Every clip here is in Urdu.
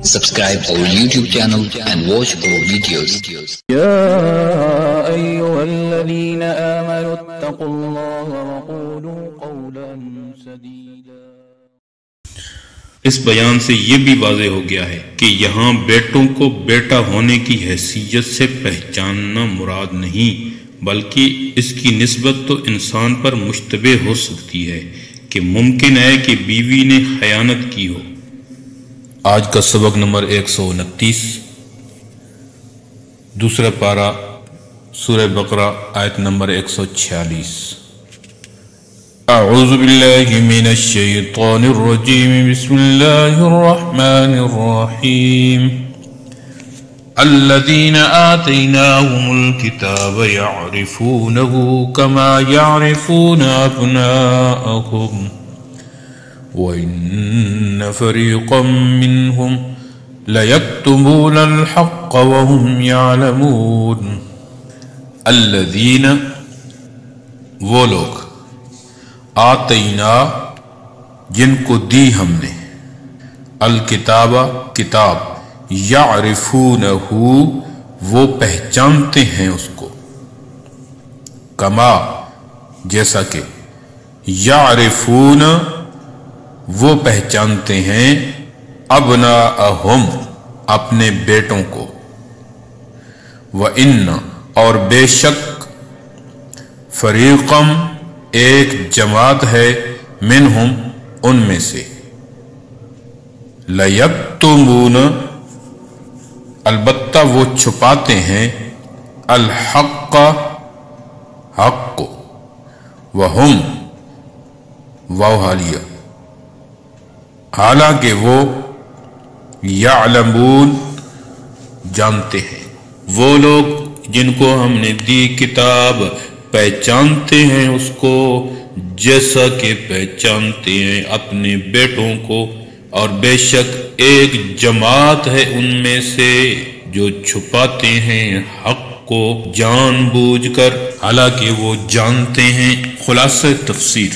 Subscribe our YouTube channel and watch our videos. يا أيها الذين آمنوا اتقوا الله وقولوا قولا سديدا۔ اس بیان سے یہ بھی واضح ہو گیا ہے کہ یہاں بیٹوں کو بیٹا ہونے کی حیثیت سے پہچاننا مراد نہیں، بلکہ اس کی نسبت تو انسان پر مشتبہ ہو سکتی ہے کہ ممکن ہے کہ بیوی نے خیانت کی ہو۔ آج کا سبق نمبر 129، دوسرا پارہ سورہ بقرہ آیت نمبر 146۔ اعوذ باللہ من الشیطان الرجیم، بسم اللہ الرحمن الرحیم۔ الذین آتیناہم الکتاب یعرفونہ کما یعرفون ابناءہم وَإِنَّ فَرِيقًا مِّنْهُمْ لَيَكْتُمُونَ الْحَقَّ وَهُمْ يَعْلَمُونَ۔ الذین وہ لوگ، آتینا جن کو دی ہم نے، الکتاب کتاب، یعرفونہ وہ پہچانتے ہیں اس کو، کما جیسا کہ، یعرفون وہ پہچانتے ہیں، ابناءہم اپنے بیٹوں کو، وَإِنَّ اور بے شک، فریقم ایک جماعت ہے، منہم ان میں سے، لیکتمون البتہ وہ چھپاتے ہیں، الحق حق کو، وہم واو حالیہ حالانکہ وہ، یعلمون جانتے ہیں۔ وہ لوگ جن کو ہم نے دی کتاب پہچانتے ہیں اس کو جیسا کہ پہچانتے ہیں اپنے بیٹوں کو، اور بے شک ایک جماعت ہے ان میں سے جو چھپاتے ہیں حق کو جان بوجھ کر، حالانکہ وہ جانتے ہیں۔ خلاصہ تفسیر،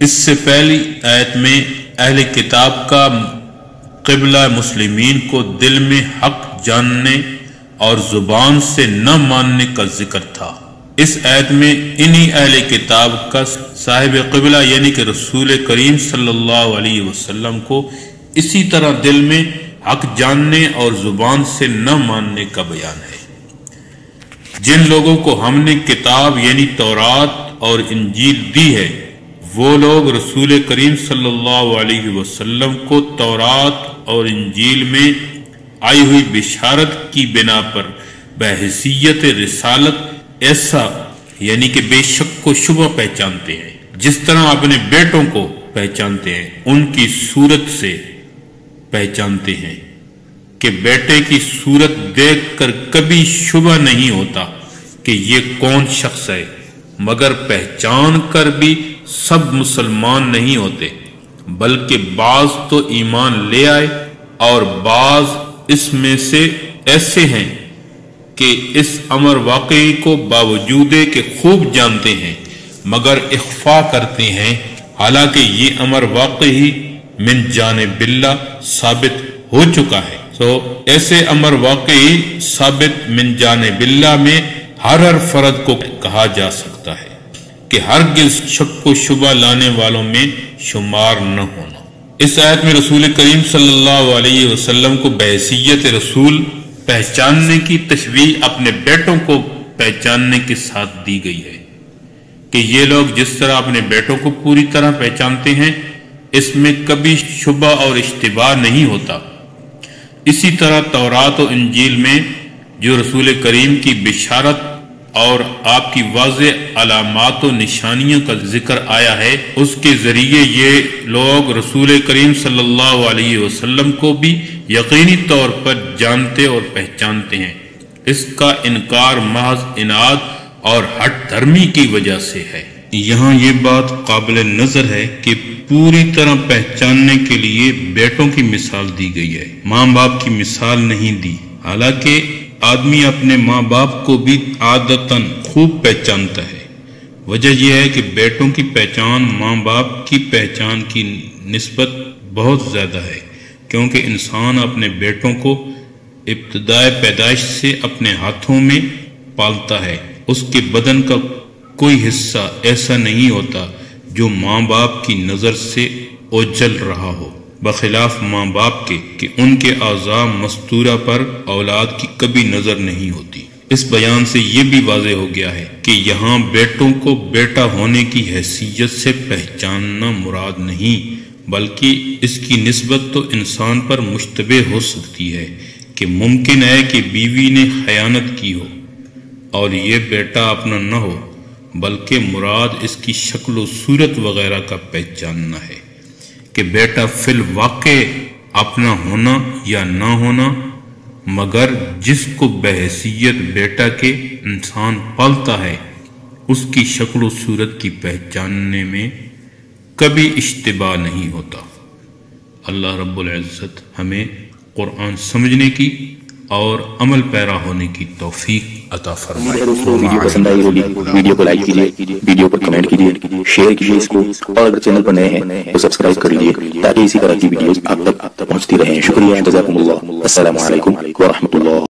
اس سے پہلی آیت میں اہل کتاب کا قبلہ مسلمین کو دل میں حق جاننے اور زبان سے نہ ماننے کا ذکر تھا۔ اس آیت میں انہی اہل کتاب کا صاحب قبلہ یعنی کہ رسول کریم صلی اللہ علیہ وسلم کو اسی طرح دل میں حق جاننے اور زبان سے نہ ماننے کا بیان ہے۔ جن لوگوں کو ہم نے کتاب یعنی تورات اور انجیل دی ہے، وہ لوگ رسول کریم صلی اللہ علیہ وسلم کو تورات اور انجیل میں آئی ہوئی بشارت کی بنا پر بحیثیت رسالت ایسا یعنی کہ بے شک و شبہ پہچانتے ہیں، جس طرح اپنے بیٹوں کو پہچانتے ہیں، ان کی صورت سے پہچانتے ہیں کہ بیٹے کی صورت دیکھ کر کبھی شبہ نہیں ہوتا کہ یہ کون شخص ہے، مگر پہچان کر بھی سب مسلمان نہیں ہوتے، بلکہ بعض تو ایمان لے آئے اور بعض اس میں سے ایسے ہیں کہ اس امر واقعی کو باوجود کہ خوب جانتے ہیں مگر اخفا کرتے ہیں، حالانکہ یہ امر واقعی من جانب اللہ ثابت ہو چکا ہے۔ ایسے امر واقعی ثابت من جانب اللہ میں ہر فرد کو کہا جا سکتا ہے کہ ہرگز شک و شبہ لانے والوں میں شمار نہ ہونا۔ اس آیت میں رسول کریم صلی اللہ علیہ وسلم کو بحیثیت رسول پہچاننے کی تشبیہ اپنے بیٹوں کو پہچاننے کے ساتھ دی گئی ہے کہ یہ لوگ جس طرح اپنے بیٹوں کو پوری طرح پہچانتے ہیں، اس میں کبھی شبہ اور اشتباہ نہیں ہوتا۔ اسی طرح تورات و انجیل میں جو رسول کریم کی بشارت اور آپ کی واضح علامات و نشانیوں کا ذکر آیا ہے، اس کے ذریعے یہ لوگ رسول کریم صلی اللہ علیہ وسلم کو بھی یقینی طور پر جانتے اور پہچانتے ہیں۔ اس کا انکار محض عناد اور ہٹ دھرمی کی وجہ سے ہے۔ یہاں یہ بات قابل نظر ہے کہ پوری طرح پہچاننے کے لیے بیٹوں کی مثال دی گئی ہے، ماں باپ کی مثال نہیں دی، حالانکہ آدمی اپنے ماں باپ کو بھی عادتاً خوب پہچانتا ہے۔ وجہ یہ ہے کہ بیٹوں کی پہچان ماں باپ کی پہچان کی نسبت بہت زیادہ ہے، کیونکہ انسان اپنے بیٹوں کو ابتدائے پیدائش سے اپنے ہاتھوں میں پالتا ہے۔ اس کے بدن کا کوئی حصہ ایسا نہیں ہوتا جو ماں باپ کی نظر سے اوجھل رہا ہو، بخلاف ماں باپ کے کہ ان کے اعضاء مستورہ پر اولاد کی کبھی نظر نہیں ہوتی۔ اس بیان سے یہ بھی واضح ہو گیا ہے کہ یہاں بیٹوں کو بیٹا ہونے کی حیثیت سے پہچاننا مراد نہیں، بلکہ اس کی نسبت تو انسان پر مشتبہ ہو سکتی ہے کہ ممکن ہے کہ بیوی نے خیانت کی ہو اور یہ بیٹا اپنا نہ ہو، بلکہ مراد اس کی شکل و صورت وغیرہ کا پہچاننا ہے کہ بیٹا فی الواقع اپنا ہونا یا نہ ہونا، مگر جس کو بحیثیت بیٹا کے انسان پالتا ہے اس کی شکل و صورت کی پہچاننے میں کبھی اشتباہ نہیں ہوتا۔ اللہ رب العزت ہمیں قرآن سمجھنے کی اور عمل پیرا ہونے کی توفیق عطا فرمائے۔ ویڈیو پسند آئی ہوگی، ویڈیو کو لائک کیجیے، ویڈیو پر کمنٹ کیجیے، شیئر کیجیے اس کو، اور اگر چینل پر نئے ہیں تو سبسکرائب کر لیجیے تاکہ اسی طرح کی ویڈیوز آپ تک پہنچتی رہیں۔ شکریہ، جزاکم اللہ، السلام علیکم ورحمۃ اللہ۔